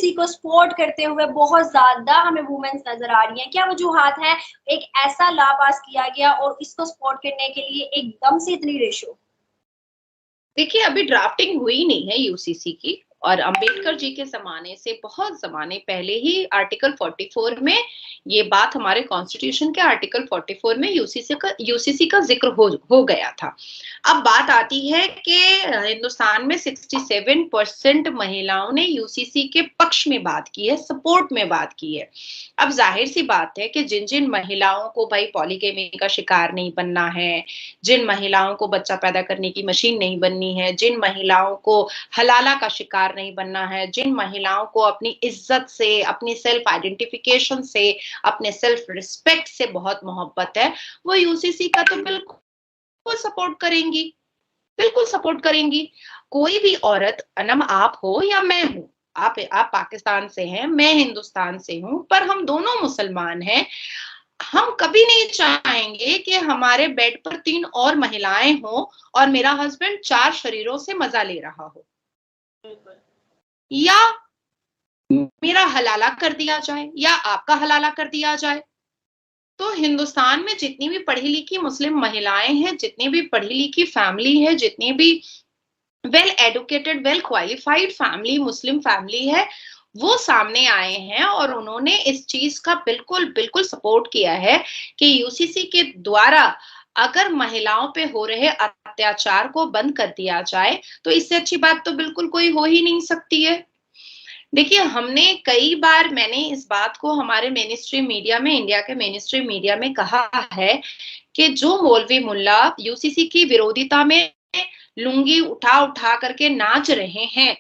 UCC को support करते हुए बहुत ज्यादा हमें वुमेन्स नजर आ रही हैं। क्या वजूहात है एक ऐसा लॉ पास किया गया और इसको सपोर्ट करने के लिए एकदम से इतनी रेशो? देखिए, अभी ड्राफ्टिंग हुई नहीं है यूसीसी की, और अंबेडकर जी के जमाने से बहुत जमाने पहले ही आर्टिकल 44 में ये बात, हमारे कॉन्स्टिट्यूशन के आर्टिकल 44 में यूसीसी का जिक्र हो गया था। अब बात आती है कि हिंदुस्तान में 67% महिलाओं ने यूसीसी के पक्ष में बात की है, सपोर्ट में बात की है। अब जाहिर सी बात है कि जिन जिन महिलाओं को भाई पॉलीगेमी का शिकार नहीं बनना है, जिन महिलाओं को बच्चा पैदा करने की मशीन नहीं बननी है, जिन महिलाओं को हलाला का शिकार नहीं बनना है, जिन महिलाओं को अपनी इज्जत से, अपनी सेल्फ आइडेंटिफिकेशन से, अपने सेल्फ रिस्पेक्ट से बहुत मोहब्बत है, वो यूसीसी का तो बिल्कुल सपोर्ट करेंगी, बिल्कुल सपोर्ट करेंगी। कोई भी औरत, अनम आप हो या मैं हूं, आप पाकिस्तान से हैं, मैं हिंदुस्तान से हूं, पर हम दोनों मुसलमान हैं। हम कभी नहीं चाहेंगे कि हमारे बेड पर 3 और महिलाएं हों और मेरा हस्बैंड 4 शरीरों से मजा ले रहा हो, या मेरा हलाला कर दिया जाए या आपका हलाला कर दिया जाए। तो हिंदुस्तान में जितनी भी पढ़ी लिखी मुस्लिम महिलाएं हैं, जितनी भी पढ़ी लिखी फैमिली है, जितनी भी well educated, well qualified family, Muslim family है, वो सामने आए हैं और उन्होंने इस चीज का बिल्कुल बिल्कुल सपोर्ट किया है कि यूसीसी के द्वारा अगर महिलाओं पे हो रहे अत्याचार को बंद कर दिया जाए, तो इससे अच्छी बात तो बिल्कुल कोई हो ही नहीं सकती है। देखिए, हमने कई बार, मैंने इस बात को हमारे मेन स्ट्रीम मीडिया में, इंडिया के मेन स्ट्रीम मीडिया में कहा है कि जो मौलवी मुल्ला यूसीसी की विरोधिता में लुंगी उठा उठा करके नाच रहे हैं,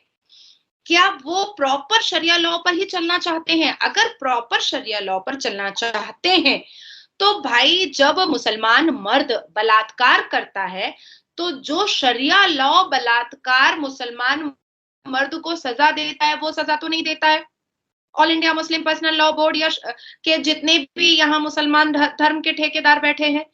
क्या वो प्रॉपर शरिया लॉ पर ही चलना चाहते हैं? अगर प्रॉपर शरिया लॉ पर चलना चाहते हैं तो भाई, जब मुसलमान मर्द बलात्कार करता है तो जो शरिया लॉ बलात्कार मुसलमान मर्द को सजा देता है, वो सजा तो नहीं देता है। All India Muslim personal law board या के जितने भी यहाँ मुसलमान धर्म के ठेकेदार बैठे हैं,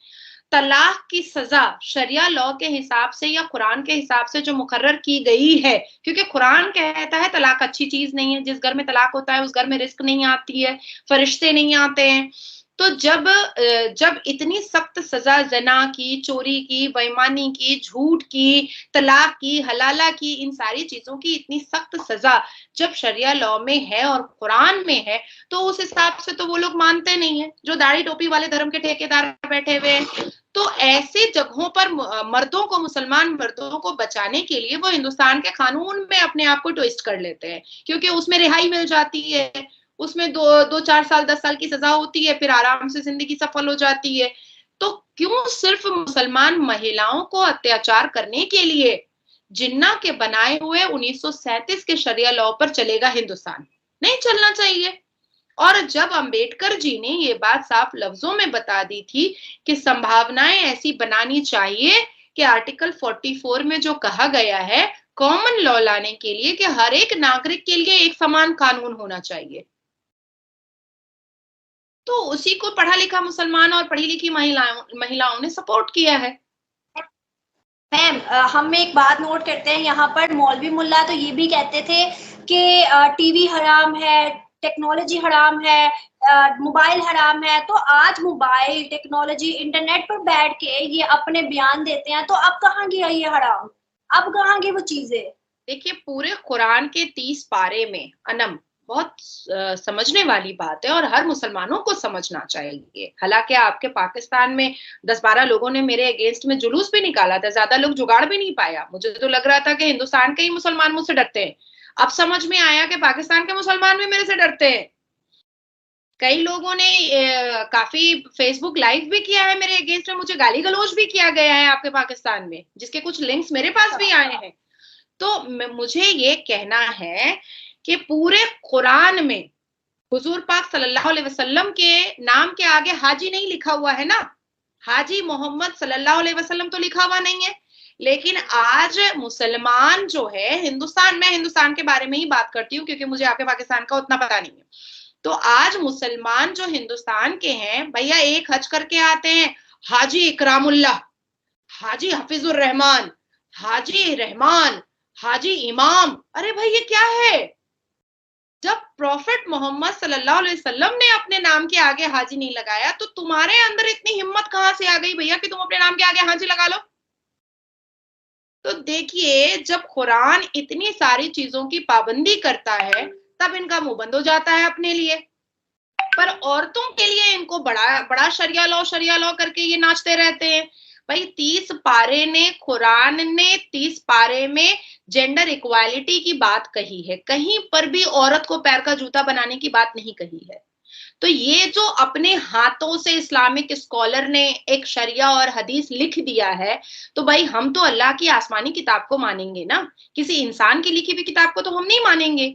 तलाक की सजा शरिया लॉ के हिसाब से या कुरान के हिसाब से जो मुकर्रर की गई है, क्योंकि कुरान कहता है तलाक अच्छी चीज नहीं है, जिस घर में तलाक होता है उस घर में रिस्क नहीं आती है, फरिश्ते नहीं आते हैं। तो जब इतनी सख्त सजा जना की, चोरी की, बेईमानी की, झूठ की, तलाक की, हलाला की, इन सारी चीजों की इतनी सख्त सजा जब शरिया लॉ में है और कुरान में है, तो उस हिसाब से तो वो लोग मानते नहीं है, जो दाढ़ी टोपी वाले धर्म के ठेकेदार बैठे हुए हैं। तो ऐसे जगहों पर मर्दों को, मुसलमान मर्दों को बचाने के लिए वो हिंदुस्तान के कानून में अपने आप को ट्विस्ट कर लेते हैं, क्योंकि उसमें रिहाई मिल जाती है, उसमें 2-4 साल 10 साल की सजा होती है, फिर आराम से जिंदगी सफल हो जाती है। तो क्यों सिर्फ मुसलमान महिलाओं को अत्याचार करने के लिए जिन्ना के बनाए हुए 1937 के शरिया लॉ पर चलेगा हिंदुस्तान? नहीं चलना चाहिए। और जब अंबेडकर जी ने ये बात साफ लफ्जों में बता दी थी कि संभावनाएं ऐसी बनानी चाहिए कि आर्टिकल 44 में जो कहा गया है कॉमन लॉ लाने के लिए कि हर एक नागरिक के लिए एक समान कानून होना चाहिए, तो उसी को पढ़ा लिखा मुसलमान और पढ़ी लिखी महिलाओं ने सपोर्ट किया है। मैम, हम एक बात नोट करते हैं यहाँ पर, मौलवी मुल्ला तो ये भी कहते थे कि टीवी हराम है, टेक्नोलॉजी हराम है, मोबाइल हराम है। तो आज मोबाइल, टेक्नोलॉजी, इंटरनेट पर बैठ के ये अपने बयान देते हैं, तो अब कहाँ गया ये हराम? अब कहाँ गई वो चीजें? देखिए, पूरे कुरान के 30 पारे में, अनम, बहुत समझने वाली बात है और हर मुसलमानों को समझना चाहिए। हालांकि आपके पाकिस्तान में 10-12 लोगों ने मेरे अगेंस्ट में जुलूस भी निकाला था, ज्यादा लोग जुगाड़ भी नहीं पाया। मुझे तो लग रहा था कि हिंदुस्तान के ही मुसलमान मुझसे डरते हैं। अब समझ में आया कि पाकिस्तान के मुसलमान भी मेरे से डरते हैं। कई लोगों ने काफी फेसबुक लाइव भी किया है मेरे अगेंस्ट में, मुझे गाली गलौज भी किया गया है आपके पाकिस्तान में, जिसके कुछ लिंक्स मेरे पास भी आए हैं। तो मुझे ये कहना है कि पूरे कुरान में हुजूर पाक सल्लल्लाहु अलैहि वसल्लम के नाम के आगे हाजी नहीं लिखा हुआ है ना, हाजी मोहम्मद सल्लल्लाहु अलैहि वसल्लम तो लिखा हुआ नहीं है। लेकिन आज मुसलमान जो है हिंदुस्तान, मैं हिंदुस्तान के बारे में ही बात करती हूँ क्योंकि मुझे आपके पाकिस्तान का उतना पता नहीं है। तो आज मुसलमान जो हिंदुस्तान के हैं भैया, एक हज करके आते हैं, हाजी इकरामुल्लाह, हाजी हफीजुर रहमान, हाजी रहमान, हाजी इमाम। अरे भाई, ये क्या है? जब प्रॉफिट मोहम्मद सल्लल्लाहु अलैहि वसल्लम ने अपने नाम के आगे हाजी नहीं लगाया, तो तुम्हारे अंदर इतनी हिम्मत कहां से आ गई भैया कि तुम अपने नाम के आगे हाजी लगा लो? तो देखिए, जब कुरान इतनी सारी चीजों की पाबंदी करता है तब इनका मुंह बंद हो जाता है अपने लिए, पर औरतों के लिए इनको बड़ा बड़ा शरिया लॉ करके ये नाचते रहते हैं। भाई 30 पारे ने, कुरान ने 30 पारे में जेंडर इक्वालिटी की बात कही है, कहीं पर भी औरत को पैर का जूता बनाने की बात नहीं कही है। तो ये जो अपने हाथों से इस्लामिक स्कॉलर ने एक शरिया और हदीस लिख दिया है, तो भाई हम तो अल्लाह की आसमानी किताब को मानेंगे ना, किसी इंसान की लिखी हुई किताब को तो हम नहीं मानेंगे।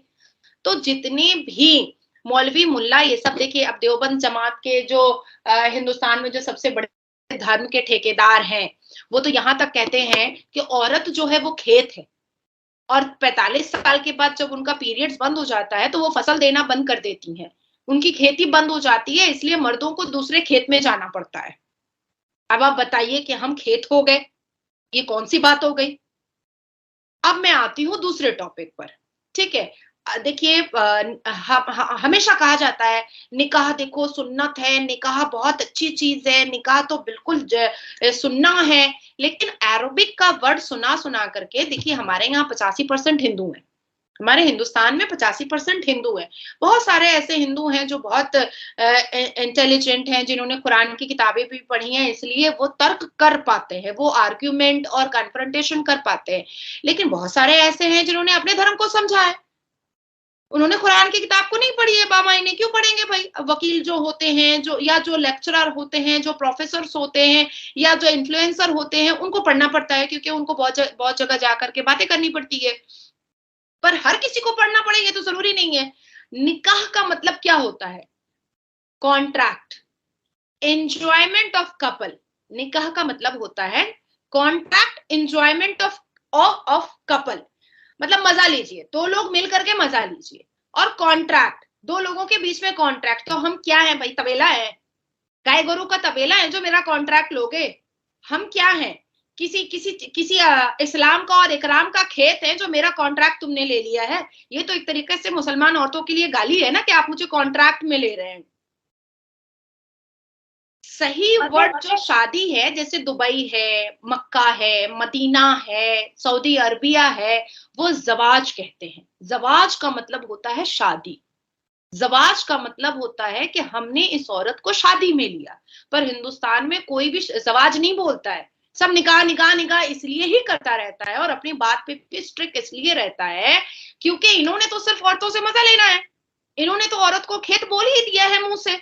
तो जितने भी मौलवी मुल्ला ये सब, देखिए अब देवबंद जमात के जो हिंदुस्तान में जो सबसे बड़े धर्म के ठेकेदार हैं, वो तो यहाँ तक कहते हैं कि औरत जो है वो खेत है, और 45 साल के बाद जब उनका पीरियड्स बंद हो जाता है तो वो फसल देना बंद कर देती हैं, उनकी खेती बंद हो जाती है, इसलिए मर्दों को दूसरे खेत में जाना पड़ता है। अब आप बताइए कि हम खेत हो गए, ये कौन सी बात हो गई? अब मैं आती हूँ दूसरे टॉपिक पर, ठीक है। देखिए, हमेशा कहा जाता है निकाह देखो सुन्नत है, निकाह बहुत अच्छी चीज है, निकाह तो बिल्कुल सुन्ना है, लेकिन अरबिक का वर्ड सुना सुना करके देखिए, हमारे यहाँ 85% हिंदू हैं, हमारे हिंदुस्तान में 85% हिंदू है। बहुत सारे ऐसे हिंदू हैं जो बहुत इंटेलिजेंट हैं, जिन्होंने कुरान की किताबें भी पढ़ी हैं, इसलिए वो तर्क कर पाते हैं, वो आर्ग्यूमेंट और कन्फ्रंटेशन कर पाते हैं। लेकिन बहुत सारे ऐसे हैं जिन्होंने अपने धर्म को समझा है, उन्होंने कुरान की किताब को नहीं पढ़ी है, बामायने क्यों पढ़ेंगे भाई? वकील जो होते हैं, जो या जो लेक्चरर होते हैं, जो प्रोफेसर होते हैं, या जो इन्फ्लुएंसर होते हैं, उनको पढ़ना पड़ता है, क्योंकि उनको बहुत जगह जाकर के बातें करनी पड़ती है। पर हर किसी को पढ़ना पड़े ये तो जरूरी नहीं है। निकाह का मतलब क्या होता है? Contract, enjoyment of couple. निकाह का मतलब होता है कॉन्ट्रैक्ट, एंजॉयमेंट ऑफ कपल, मतलब मजा लीजिए, दो लोग मिल करके मजा लीजिए। और कॉन्ट्रैक्ट, दो लोगों के बीच में कॉन्ट्रैक्ट। तो हम क्या है भाई? तबेला है, गाय गोरू का तबेला है जो मेरा कॉन्ट्रैक्ट लोगे? हम क्या है? किसी किसी किसी इस्लाम का और इकराम का खेत है जो मेरा कॉन्ट्रैक्ट तुमने ले लिया है। ये तो एक तरीके से मुसलमान औरतों के लिए गाली है ना, कि आप मुझे कॉन्ट्रैक्ट में ले रहे हैं। सही वर्ड जो शादी है, जैसे दुबई है, मक्का है, मदीना है, सऊदी अरबिया है, वो जवाज कहते हैं। जवाज का मतलब होता है शादी, जवाज का मतलब होता है कि हमने इस औरत को शादी में लिया। पर हिंदुस्तान में कोई भी जवाज नहीं बोलता है, सब निकाह निकाह निकाह इसलिए ही करता रहता है, और अपनी बात पे भी स्ट्रिक्ट इसलिए रहता है क्योंकि इन्होंने तो सिर्फ औरतों से मजा लेना है, इन्होंने तो औरत को खेत बोल ही दिया है मुंह से।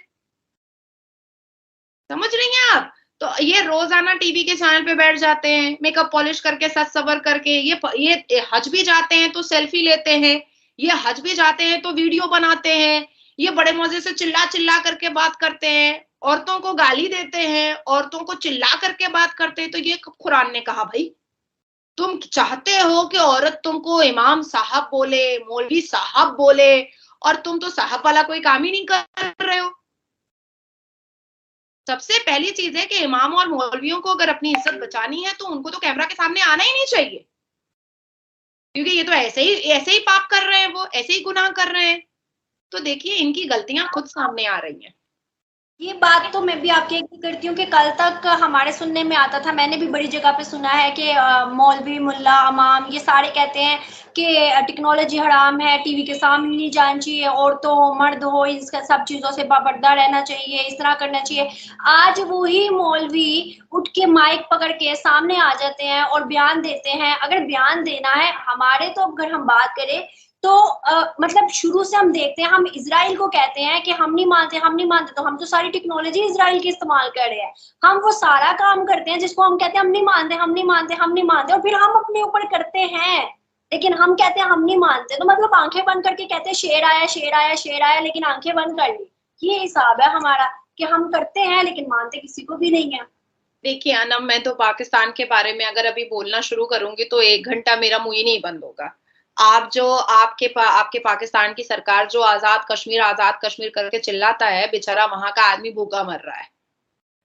समझ रही हैं आप? तो ये रोजाना टीवी के चैनल पे बैठ जाते हैं, मेकअप पॉलिश करके, सज सवर करके, ये हज भी जाते हैं तो सेल्फी लेते हैं, ये हज भी जाते हैं तो वीडियो बनाते हैं, ये बड़े मजे से चिल्ला चिल्ला करके बात करते हैं, औरतों को गाली देते हैं, औरतों को चिल्ला करके बात करते हैं। तो ये कुरान ने कहा भाई, तुम चाहते हो कि औरत तुमको इमाम साहब बोले, मौलवी साहब बोले, और तुम तो साहब वाला कोई काम ही नहीं कर रहे हो। सबसे पहली चीज है कि इमाम और मौलवियों को अगर अपनी इज्जत बचानी है तो उनको तो कैमरा के सामने आना ही नहीं चाहिए, क्योंकि ये तो ऐसे ही पाप कर रहे हैं, वो ऐसे ही गुनाह कर रहे हैं। तो देखिए, इनकी गलतियां खुद सामने आ रही हैं। ये बात तो मैं भी आपकी एग्री करती हूँ कि कल तक हमारे सुनने में आता था, मैंने भी बड़ी जगह पे सुना है कि मौलवी, मुल्ला, इमाम ये सारे कहते हैं कि टेक्नोलॉजी हराम है, टीवी के सामने नहीं जाना चाहिए, औरतों हो मर्द हो, इन सब चीजों से बापर्दा रहना चाहिए, इस तरह करना चाहिए। आज वही मौलवी उठ के माइक पकड़ के सामने आ जाते हैं और बयान देते हैं। अगर बयान देना है हमारे, तो अगर हम बात करें तो मतलब शुरू से हम देखते हैं, हम इजराइल को कहते हैं कि हम नहीं मानते, हम नहीं मानते, तो हम तो सारी टेक्नोलॉजी इजराइल की इस्तेमाल कर रहे हैं। हम वो सारा काम करते हैं जिसको हम कहते हैं हम नहीं मानते, हम नहीं मानते, हम नहीं मानते, और फिर हम अपने ऊपर करते हैं, लेकिन हम कहते हैं हम नहीं मानते। तो मतलब आंखें बंद करके कहते हैं शेर आया, शेर आया, शेर आया, लेकिन आंखें बंद कर ली। ये हिसाब है हमारा कि हम करते हैं लेकिन मानते किसी को भी नहीं है। देखिए अनम, मैं तो पाकिस्तान के बारे में अगर अभी बोलना शुरू करूंगी तो 1 घंटा मेरा मुंह ही नहीं बंद होगा। आप जो आपके पाकिस्तान की सरकार जो आजाद कश्मीर करके चिल्लाता है, बेचारा वहां का आदमी भूखा मर रहा है,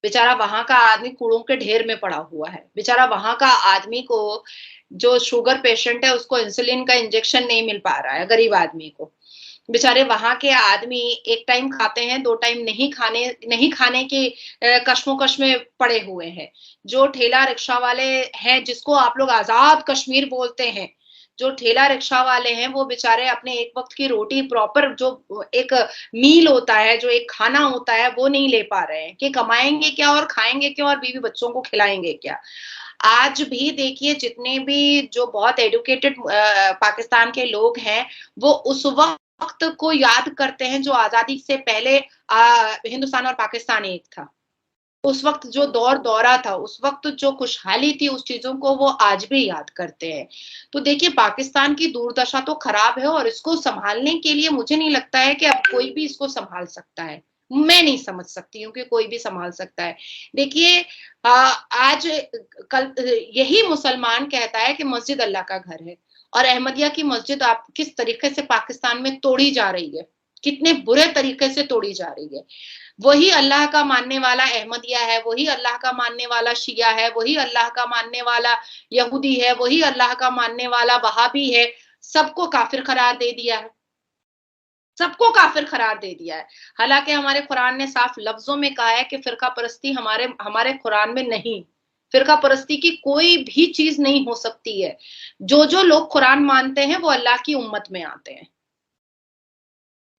बेचारा वहां का आदमी कूड़ों के ढेर में पड़ा हुआ है, बेचारा वहां का आदमी को, जो शुगर पेशेंट है, उसको इंसुलिन का इंजेक्शन नहीं मिल पा रहा है, गरीब आदमी को। बेचारे वहां के आदमी एक टाइम खाते हैं, 2 टाइम नहीं खाने के कश्मोकश में पड़े हुए हैं। जो ठेला रिक्शा वाले हैं, जिसको आप लोग आजाद कश्मीर बोलते हैं, जो ठेला रिक्शा वाले हैं, वो बेचारे अपने एक वक्त की रोटी प्रॉपर, जो एक मील होता है, जो एक खाना होता है, वो नहीं ले पा रहे हैं कि कमाएंगे क्या और खाएंगे क्या और बीवी बच्चों को खिलाएंगे क्या। आज भी देखिए, जितने भी जो बहुत एजुकेटेड पाकिस्तान के लोग हैं, वो उस वक्त को याद करते हैं जो आजादी से पहले हिंदुस्तान और पाकिस्तान एक था। उस वक्त जो दौर दौरा था, उस वक्त जो खुशहाली थी, उस चीजों को वो आज भी याद करते हैं। तो देखिए, पाकिस्तान की दुर्दशा तो खराब है और इसको संभालने के लिए मुझे नहीं लगता है कि अब कोई भी इसको संभाल सकता है। मैं नहीं समझ सकती हूँ कि कोई भी संभाल सकता है। देखिए, आज कल यही मुसलमान कहता है कि मस्जिद अल्लाह का घर है, और अहमदिया की मस्जिद आप किस तरीके से पाकिस्तान में तोड़ी जा रही है, कितने बुरे तरीके से तोड़ी जा रही है। वही अल्लाह का मानने वाला अहमदिया है, वही अल्लाह का मानने वाला शिया है, वही अल्लाह का मानने वाला यहूदी है, वही अल्लाह का मानने वाला वहाबी है, सबको काफिर करार दे दिया है, सबको काफिर करार दे दिया है। हालांकि हमारे कुरान ने साफ लफ्जों में कहा है कि फिरका परस्ती हमारे हमारे कुरान में नहीं, फिरका परस्ती की कोई भी चीज नहीं हो सकती है। जो जो लोग कुरान मानते हैं वो अल्लाह की उम्मत में आते हैं।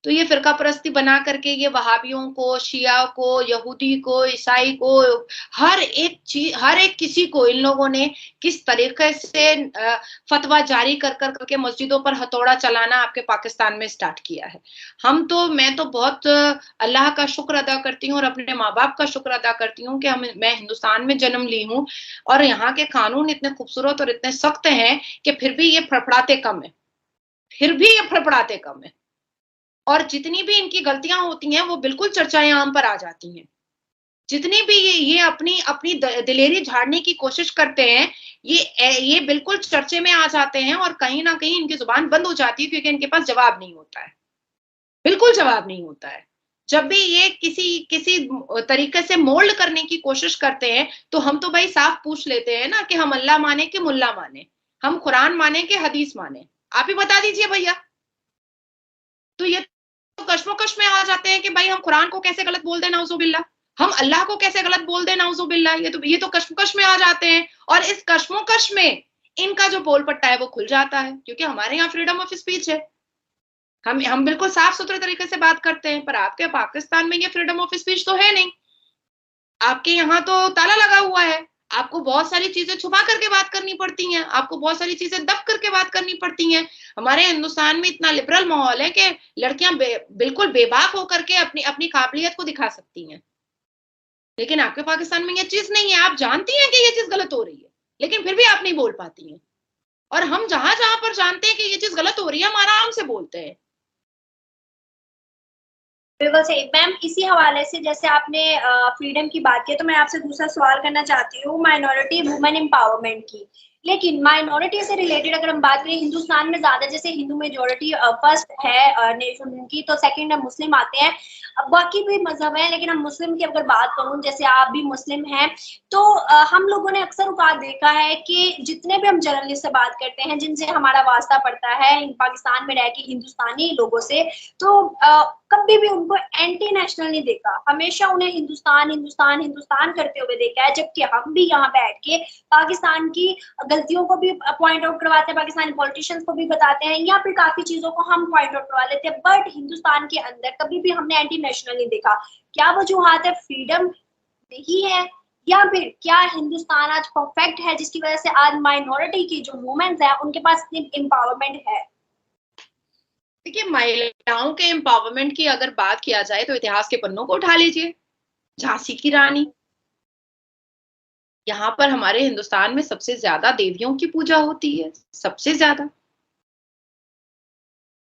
तो ये फिरका परस्ती बना करके ये वहाबियों को, शिया को, यहूदी को, ईसाई को, हर एक किसी को इन लोगों ने किस तरीके से फतवा जारी कर करके मस्जिदों पर हथौड़ा चलाना आपके पाकिस्तान में स्टार्ट किया है। मैं तो बहुत अल्लाह का शुक्र अदा करती हूँ और अपने माँ बाप का शुक्र अदा करती हूँ कि मैं हिंदुस्तान में जन्म ली हूँ, और यहाँ के कानून इतने खूबसूरत और इतने सख्त हैं कि फिर भी ये फड़फड़ाते कम है, फिर भी ये फड़फड़ाते कम है। और जितनी भी इनकी गलतियां होती हैं वो बिल्कुल चर्चाएं आम पर आ जाती हैं। जितनी भी ये अपनी अपनी दिलेरी झाड़ने की कोशिश करते हैं, ये बिल्कुल चर्चे में आ जाते हैं, और कहीं ना कहीं इनकी जुबान बंद हो जाती है क्योंकि इनके पास जवाब नहीं होता है, बिल्कुल जवाब नहीं होता है। जब भी ये किसी किसी तरीके से मोल्ड करने की कोशिश करते हैं, तो हम तो भाई साफ पूछ लेते हैं ना कि हम अल्लाह माने कि मुल्ला माने, हम कुरान माने कि हदीस माने, आप ही बता दीजिए भैया। तो ये तो कश्मोकश में आ जाते हैं कि भाई हम कुरान को कैसे गलत बोल दें नाउजुबिल्ला, हम अल्लाह को कैसे गलत बोल दें नाउजुबिल्ला। ये तो कश्मोकश में आ जाते हैं, और इस कश्मोकश में इनका जो पोल पट्टा है वो खुल जाता है, क्योंकि हमारे यहाँ फ्रीडम ऑफ स्पीच है, हम बिल्कुल साफ सुथरे तरीके से बात करते हैं। पर आपके पाकिस्तान में ये फ्रीडम ऑफ स्पीच तो है नहीं, आपके यहाँ तो ताला लगा हुआ है, आपको बहुत सारी चीजें छुपा करके बात करनी पड़ती हैं, आपको बहुत सारी चीजें दब करके बात करनी पड़ती हैं। हमारे हिंदुस्तान में इतना लिबरल माहौल है कि लड़कियां बिल्कुल बेबाक होकर के अपनी अपनी काबिलियत को दिखा सकती हैं, लेकिन आपके पाकिस्तान में ये चीज नहीं है। आप जानती हैं कि ये चीज गलत हो रही है, लेकिन फिर भी आप नहीं बोल पाती हैं। और हम जहां जहां पर जानते हैं कि ये चीज गलत हो रही है, हम आराम से बोलते हैं। बिल्कुल सही मैम। इसी हवाले से जैसे आपने फ्रीडम की बात की, तो मैं आपसे दूसरा सवाल करना चाहती हूँ माइनॉरिटी वुमेन एम्पावरमेंट की। लेकिन माइनॉरिटी से रिलेटेड अगर हम बात करें, हिंदुस्तान में ज्यादा जैसे हिंदू मेजोरिटी फर्स्ट है नेशन की, तो सेकंड मुस्लिम आते हैं, अब बाकी भी मजहब है, लेकिन हम मुस्लिम की अगर बात करूं, जैसे आप भी मुस्लिम हैं, तो हम लोगों ने अक्सर औकात देखा है कि जितने भी हम जर्नलिस्ट से बात करते हैं, जिनसे हमारा वास्ता पड़ता है पाकिस्तान में रह के हिंदुस्तानी लोगों से, तो कभी भी उनको एंटी नेशनल नहीं देखा, हमेशा उन्हें हिंदुस्तान हिंदुस्तान हिंदुस्तान करते हुए देखा है। जबकि हम भी यहाँ बैठ के पाकिस्तान की गलतियों को भी पॉइंट आउट करवाते हैं, पाकिस्तानी पॉलिटिशियंस को भी बताते हैं, या फिर काफी चीजों को हम पॉइंट आउट करवा लेते हैं, बट हिंदुस्तान के अंदर कभी भी हमने एंटी नेशनल नहीं देखा। क्या वजूहत है? फ्रीडम नहीं है, या फिर क्या हिंदुस्तान आज परफेक्ट है जिसकी वजह से आज माइनॉरिटी की जो वुमेन्स है उनके पास इतनी एम्पावरमेंट है? देखिए, महिलाओं के एम्पावरमेंट की अगर बात किया जाए तो इतिहास के पन्नों को उठा लीजिए, झांसी की रानी। यहाँ पर हमारे हिंदुस्तान में सबसे ज्यादा देवियों की पूजा होती है, सबसे ज्यादा।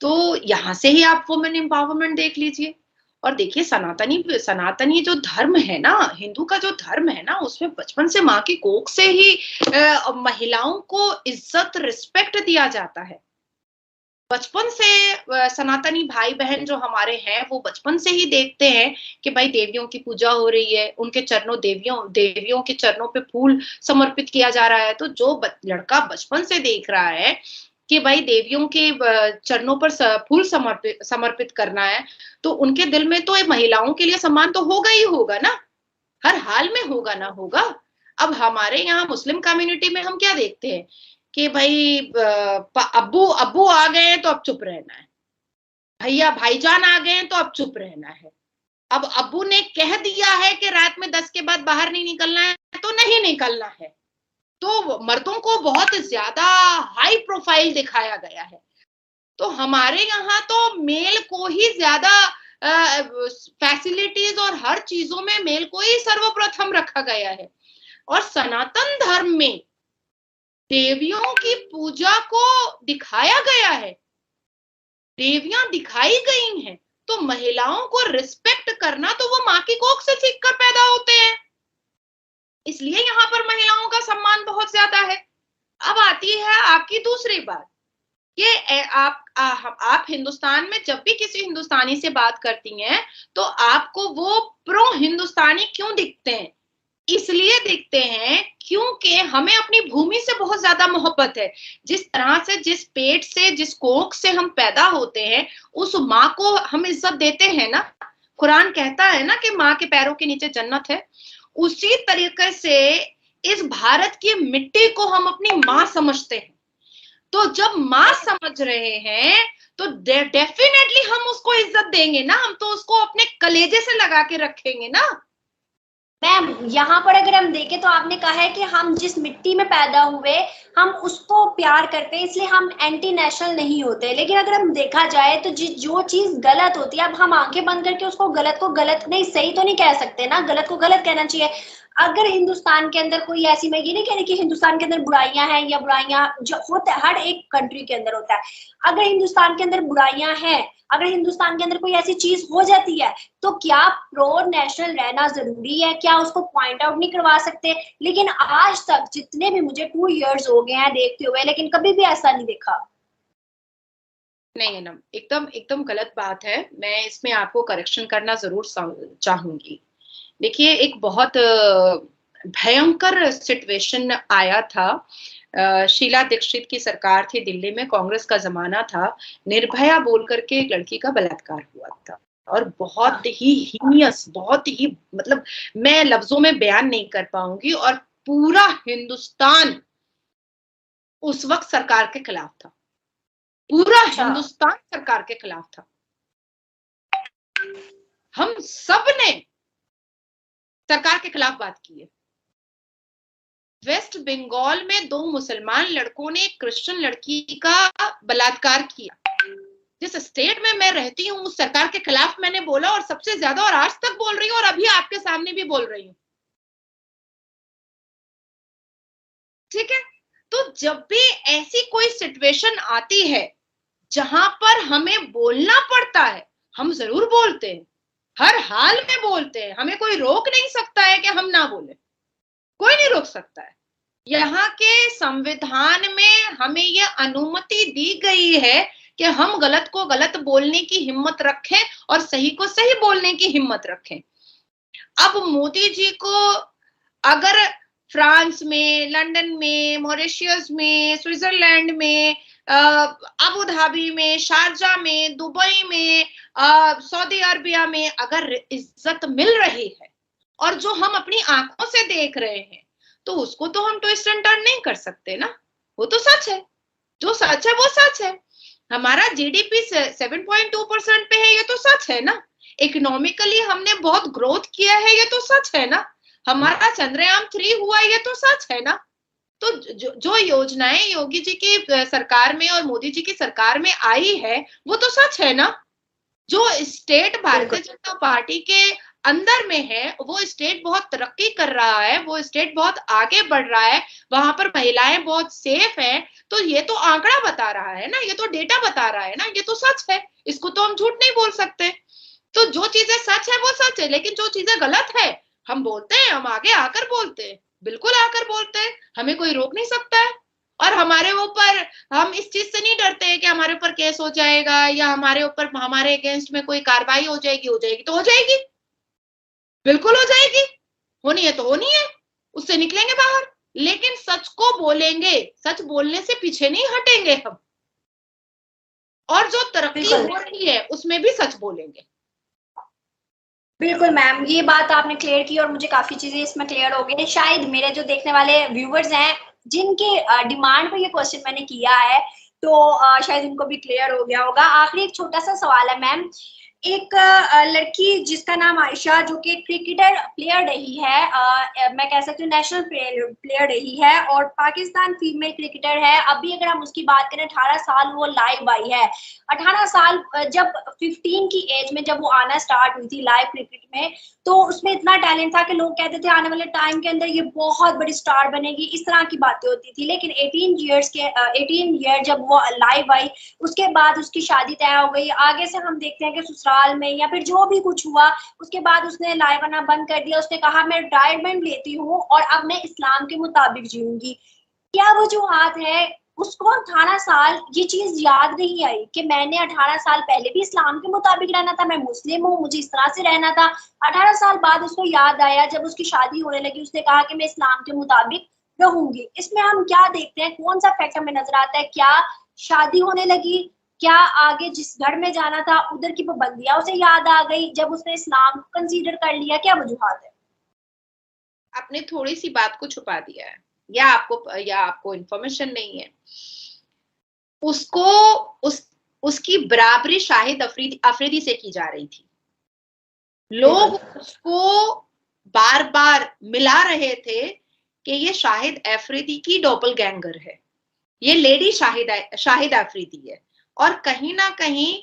तो यहाँ से ही आप वुमेन एम्पावरमेंट देख लीजिए। और देखिए, सनातनी जो धर्म है ना, हिंदू का जो धर्म है ना, उसमें बचपन से माँ की कोख से ही महिलाओं को इज्जत रिस्पेक्ट दिया जाता है। बचपन से सनातनी भाई बहन जो हमारे हैं, वो बचपन से ही देखते हैं कि भाई देवियों की पूजा हो रही है, उनके चरणों देवियों के चरणों पे फूल समर्पित किया जा रहा है। तो जो लड़का बचपन से देख रहा है कि भाई देवियों के चरणों पर फूल समर्पित करना है, तो उनके दिल में तो महिलाओं के लिए सम्मान तो होगा ही होगा ना, हर हाल में होगा ना होगा। अब हमारे यहाँ मुस्लिम कम्युनिटी में हम क्या देखते हैं कि भाई अब्बू अब्बू आ गए हैं तो अब चुप रहना है, भैया भाईजान आ गए हैं तो अब चुप रहना है। अब अब्बू ने कह दिया है कि रात में 10 के बाद बाहर नहीं निकलना है तो नहीं निकलना है, तो मर्दों को बहुत ज्यादा हाई प्रोफाइल दिखाया गया है। तो हमारे यहाँ तो मेल को ही ज्यादा फैसिलिटीज और हर चीजों में मेल को ही सर्वप्रथम रखा गया है। और सनातन धर्म में देवियों की पूजा को दिखाया गया है, देवियां दिखाई गई हैं, तो महिलाओं को रिस्पेक्ट करना तो वो माँ की कोख से सीख कर पैदा होते हैं, इसलिए यहाँ पर महिलाओं का सम्मान बहुत ज्यादा है। अब आती है आपकी दूसरी बात, ये आप हिंदुस्तान में जब भी किसी हिंदुस्तानी से बात करती हैं तो आपको वो प्रो हिंदुस्तानी क्यों दिखते हैं? इसलिए दिखते हैं क्योंकि हमें अपनी भूमि से बहुत ज्यादा मोहब्बत है। जिस तरह से, जिस पेट से, जिस कोख से हम पैदा होते हैं, उस माँ को हम इज्जत देते हैं ना। कुरान कहता है ना कि माँ के पैरों के नीचे जन्नत है। उसी तरीके से इस भारत की मिट्टी को हम अपनी माँ समझते हैं। तो जब माँ समझ रहे हैं तो डेफिनेटली हम उसको इज्जत देंगे ना, हम तो उसको अपने कलेजे से लगा के रखेंगे ना। मैम यहाँ पर अगर हम देखें तो आपने कहा है कि हम जिस मिट्टी में पैदा हुए हम उसको प्यार करते हैं, इसलिए हम एंटी नेशनल नहीं होते। लेकिन अगर हम देखा जाए तो जो चीज गलत होती है, अब हम आंखें बंद करके उसको गलत को गलत नहीं, सही तो नहीं कह सकते ना, गलत को गलत कहना चाहिए। अगर हिंदुस्तान के अंदर कोई ऐसी, मैं ये नहीं कह रही कि हिंदुस्तान के अंदर बुराइयां हैं या बुराइयां जो होता है हर एक कंट्री के अंदर होता है, अगर हिंदुस्तान के अंदर बुराइयां हैं, अगर हिंदुस्तान के अंदर कोई ऐसी चीज हो जाती है तो क्या प्रो नेशनल रहना जरूरी है? क्या उसको पॉइंट आउट नहीं करवा सकते? लेकिन आज तक जितने भी मुझे 2 इयर्स हो गए हैं देखते हुए, लेकिन कभी भी ऐसा नहीं देखा। नहीं है ना, एकदम एकदम गलत बात है। मैं इसमें आपको करेक्शन करना जरूर चाहूंगी। देखिए, एक बहुत भयंकर सिचुएशन आया था। शीला दीक्षित की सरकार थी दिल्ली में, कांग्रेस का जमाना था, निर्भया बोल करके एक लड़की का बलात्कार हुआ था और बहुत ही हीनियस, बहुत ही, मतलब मैं लफ्जों में बयान नहीं कर पाऊंगी। और पूरा हिंदुस्तान उस वक्त सरकार के खिलाफ था, पूरा हिंदुस्तान सरकार के खिलाफ था। हम सब ने सरकार के खिलाफ बात की है। वेस्ट बंगाल में 2 मुसलमान लड़कों ने एक क्रिश्चियन लड़की का बलात्कार किया। जिस स्टेट में मैं रहती हूँ उस सरकार के खिलाफ मैंने बोला, और सबसे ज्यादा, और आज तक बोल रही हूँ, और अभी आपके सामने भी बोल रही हूँ। ठीक है, तो जब भी ऐसी कोई सिचुएशन आती है जहां पर हमें बोलना पड़ता है, हम जरूर बोलते हैं, हर हाल में बोलते हैं। हमें कोई रोक नहीं सकता है कि हम ना बोले, कोई नहीं रोक सकता है। यहाँ के संविधान में हमें यह अनुमति दी गई है कि हम गलत को गलत बोलने की हिम्मत रखें और सही को सही बोलने की हिम्मत रखें। अब मोदी जी को अगर फ्रांस में, लंदन में, मॉरिशस में, स्विट्जरलैंड में, अबू धाबी में, शारजा में, दुबई में, सऊदी अरबिया में अगर इज्जत मिल रही है और जो हम अपनी आंखों से देख रहे हैं, तो उसको तो हम ट्विस्ट एंड टर्न नहीं कर सकते ना। वो तो सच है, जो सच है वो सच है। हमारा जीडीपी 7.2% पे है, ये तो सच है ना। इकोनॉमिकली हमने बहुत ग्रोथ किया है, ये तो सच है ना। हमारा चंद्रयान 3 हुआ, ये तो सच है ना। तो जो योजनाएं योगी जी की सरकार में और मोदी जी की सरकार में आई है वो तो सच है ना। जो स्टेट भारतीय जनता पार्टी के अंदर में है वो स्टेट बहुत तरक्की कर रहा है, वो स्टेट बहुत आगे बढ़ रहा है, वहां पर महिलाएं बहुत सेफ हैं, तो ये तो आंकड़ा बता रहा है ना, ये तो डेटा बता रहा है ना, ये तो सच है, इसको तो हम झूठ नहीं बोल सकते। तो जो चीजें सच है वो सच है, लेकिन जो चीजें गलत है हम बोलते हैं, हम आगे आकर बोलते हैं, बिल्कुल आकर बोलते हैं, हमें कोई रोक नहीं सकता है। और हमारे ऊपर, हम इस चीज से नहीं डरते हैं कि हमारे ऊपर केस हो जाएगा या हमारे ऊपर, हमारे अगेंस्ट में कोई कार्रवाई हो जाएगी तो हो जाएगी, बिल्कुल हो जाएगी, होनी है तो होनी है, उससे निकलेंगे बाहर। लेकिन सच को बोलेंगे, सच बोलने से पीछे नहीं हटेंगे हम। और जो तरक्की हो रही है उसमें भी सच बोलेंगे। बिल्कुल मैम, ये बात आपने क्लियर की और मुझे काफी चीजें इसमें क्लियर हो गई। शायद मेरे जो देखने वाले व्यूवर्स हैं जिनके डिमांड पे ये क्वेश्चन मैंने किया है, तो शायद उनको भी क्लियर हो गया होगा। आखिरी एक छोटा सा सवाल है मैम, एक लड़की जिसका नाम आयशा, जो कि क्रिकेटर प्लेयर रही है, मैं कह सकती हूँ नेशनल प्लेयर रही है और पाकिस्तान फीमेल क्रिकेटर है। अभी अगर हम उसकी बात करें, 18 साल वो लाइव आई है। 18 साल जब 15 की एज में जब वो आना स्टार्ट हुई थी लाइव क्रिकेट में, तो उसमें इतना टैलेंट था कि लोग कहते थे आने वाले टाइम के अंदर ये बहुत बड़ी स्टार बनेगी, इस तरह की बातें होती थी। लेकिन 18 ईयर जब वो लाइव आई, उसके बाद उसकी शादी तय हो गई। आगे से हम देखते हैं कि ससुराल में या फिर जो भी कुछ हुआ, उसके बाद उसने लाइव आना बंद कर दिया। उसने कहा मैं रिटायरमेंट लेती हूँ और अब मैं इस्लाम के मुताबिक जीऊंगी। क्या वजूहात है? उसको 18 साल ये चीज याद नहीं आई कि मैंने 18 साल पहले भी इस्लाम के मुताबिक रहना था, मैं मुस्लिम हूँ, मुझे इस तरह से रहना था। 18 साल बाद उसको याद आया, जब उसकी शादी होने लगी, उसने कहा कि मैं इस्लाम के मुताबिक रहूंगी। इसमें हम क्या देखते हैं, कौन सा फैक्ट हमें नजर आता है? क्या शादी होने लगी? क्या आगे जिस घर में जाना था उधर की पाबंदियां उसे याद आ गई जब उसने इस्लाम को कंसीडर कर लिया? क्या वजूहात है? आपने थोड़ी सी बात को छुपा दिया है, या आपको इंफॉर्मेशन नहीं है। उसको उसकी बराबरी शाहिद अफरीदी से की जा रही थी। लोग उसको बार बार मिला रहे थे कि ये शाहिद अफरीदी की डॉपलगैंगर है, ये लेडी शाहिद अफरीदी है। और कहीं ना कहीं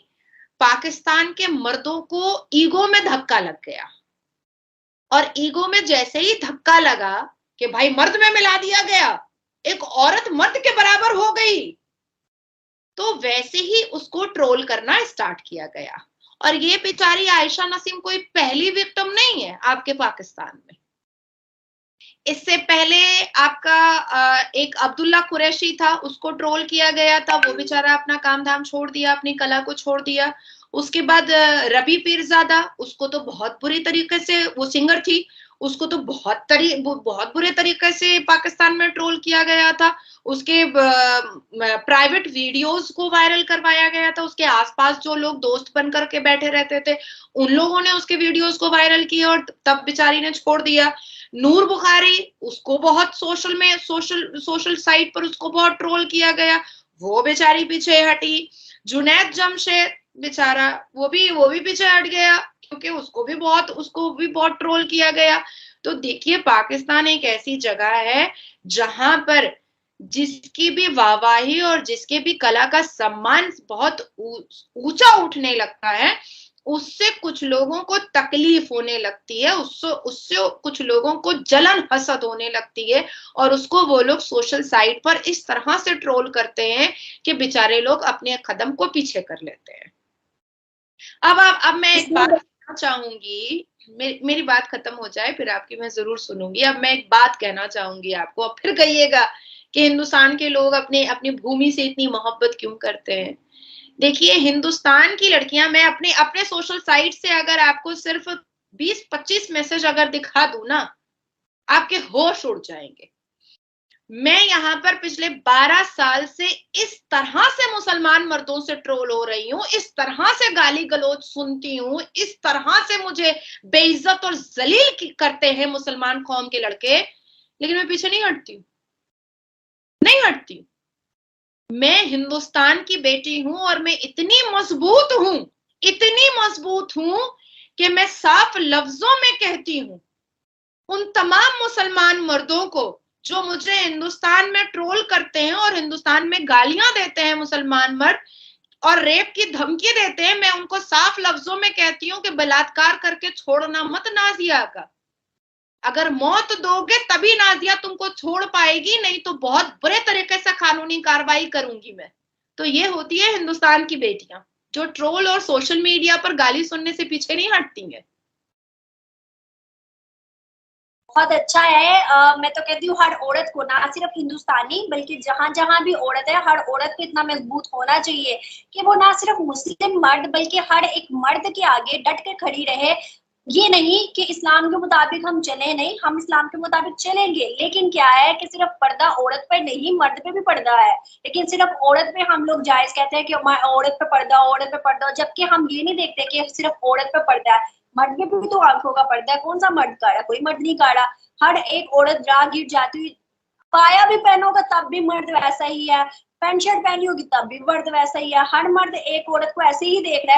पाकिस्तान के मर्दों को ईगो में धक्का लग गया, और ईगो में जैसे ही धक्का लगा कि भाई मर्द में मिला दिया गया, एक औरत मर्द के बराबर हो गई, तो वैसे ही उसको ट्रोल करना स्टार्ट किया गया। और ये बेचारी आयशा नसीम कोई पहली विक्टिम नहीं है आपके पाकिस्तान में। इससे पहले आपका एक अब्दुल्ला कुरैशी था, उसको ट्रोल किया गया था, वो बेचारा अपना काम धाम छोड़ दिया, अपनी कला को छोड़ दिया। उसके बाद रबी पीरजादा, उसको तो बहुत बुरी तरीके से, वो सिंगर थी, उसको तो बहुत बुरे तरीके से पाकिस्तान में ट्रोल किया गया था। उसके प्राइवेट वीडियोस को वायरल करवाया गया था। उसके आसपास जो लोग दोस्त बन करके बैठे रहते थे, उन लोगों ने उसके वीडियोस को वायरल किया और तब बेचारी ने छोड़ दिया। नूर बुखारी, उसको बहुत सोशल साइट पर उसको बहुत ट्रोल किया गया, वो बेचारी पीछे हटी। जुनैद जमशेद बेचारा, वो भी पीछे हट गया, क्योंकि उसको भी बहुत ट्रोल किया गया। तो देखिए, पाकिस्तान एक ऐसी जगह है जहां पर जिसकी भी वाहवाही और जिसके भी कला का सम्मान बहुत ऊंचा उठने लगता है, उससे कुछ लोगों को तकलीफ होने लगती है, उससे कुछ लोगों को जलन हसद होने लगती है, और उसको वो लोग सोशल साइट पर इस तरह से ट्रोल करते हैं कि बेचारे लोग अपने कदम को पीछे कर लेते हैं। अब मैं एक बात कहना चाहूंगी, मेरी बात खत्म हो जाए फिर आपकी मैं जरूर सुनूंगी। अब मैं एक बात कहना चाहूंगी आपको, अब फिर कहिएगा कि हिंदुस्तान के लोग अपनी भूमि से इतनी मोहब्बत क्यों करते हैं। देखिए, हिंदुस्तान की लड़कियां, मैं अपने सोशल साइट से अगर आपको सिर्फ 20-25 मैसेज अगर दिखा दूं ना, आपके होश उड़ जाएंगे। मैं यहाँ पर पिछले 12 साल से इस तरह से मुसलमान मर्दों से ट्रोल हो रही हूँ, इस तरह से गाली गलौज सुनती हूँ, इस तरह से मुझे बेइज्जत और जलील करते हैं मुसलमान कौम के लड़के, लेकिन मैं पीछे नहीं हटती, नहीं हटती। मैं हिंदुस्तान की बेटी हूं और मैं इतनी मजबूत हूं कि मैं साफ लफ्जों में कहती हूं उन तमाम मुसलमान मर्दों को जो मुझे हिंदुस्तान में ट्रोल करते हैं और हिंदुस्तान में गालियां देते हैं मुसलमान मर्द, और रेप की धमकी देते हैं, मैं उनको साफ लफ्जों में कहती हूँ कि बलात्कार करके छोड़ना मत नाजिया का। अगर मौत दोगे तभी नाजिया तुमको छोड़ पाएगी, नहीं तो बहुत बुरे तरीके से कानूनी कार्रवाई करूंगी मैं। तो ये होती है हिंदुस्तान की बेटियां, जो ट्रोल और सोशल मीडिया पर गाली सुनने से पीछे नहीं हटती हैं। बहुत अच्छा है। मैं तो कहती हूँ हर औरत को, ना सिर्फ हिंदुस्तानी बल्कि जहां जहां भी औरत है, हर औरत को इतना मजबूत होना चाहिए कि वो ना सिर्फ मुस्लिम मर्द बल्कि हर एक मर्द के आगे डट के खड़ी रहे। ये नहीं कि इस्लाम के मुताबिक हम चले, नहीं, हम इस्लाम के मुताबिक चलेंगे, लेकिन क्या है कि सिर्फ पर्दा औरत पे नहीं, मर्द पे भी पर्दा है, लेकिन सिर्फ औरत पे हम लोग जायज कहते हैं कि औरत पे पर्दा, औरत पे पर्दा, जबकि हम ये नहीं देखते कि सिर्फ औरत पे पर्दा है, मर्द पे भी तो आंखों का पर्दा है। कौन सा मर्द काड़ा? कोई मर्द नहीं काड़ा। हर एक औरत राहगीर जाती हुई पाया भी पहनोगा तब भी मर्द वैसा ही है, पैंट शर्ट पहनी होगी तब भी मर्द वैसा ही है। हर मर्द एक औरत को ऐसे ही देख रहा है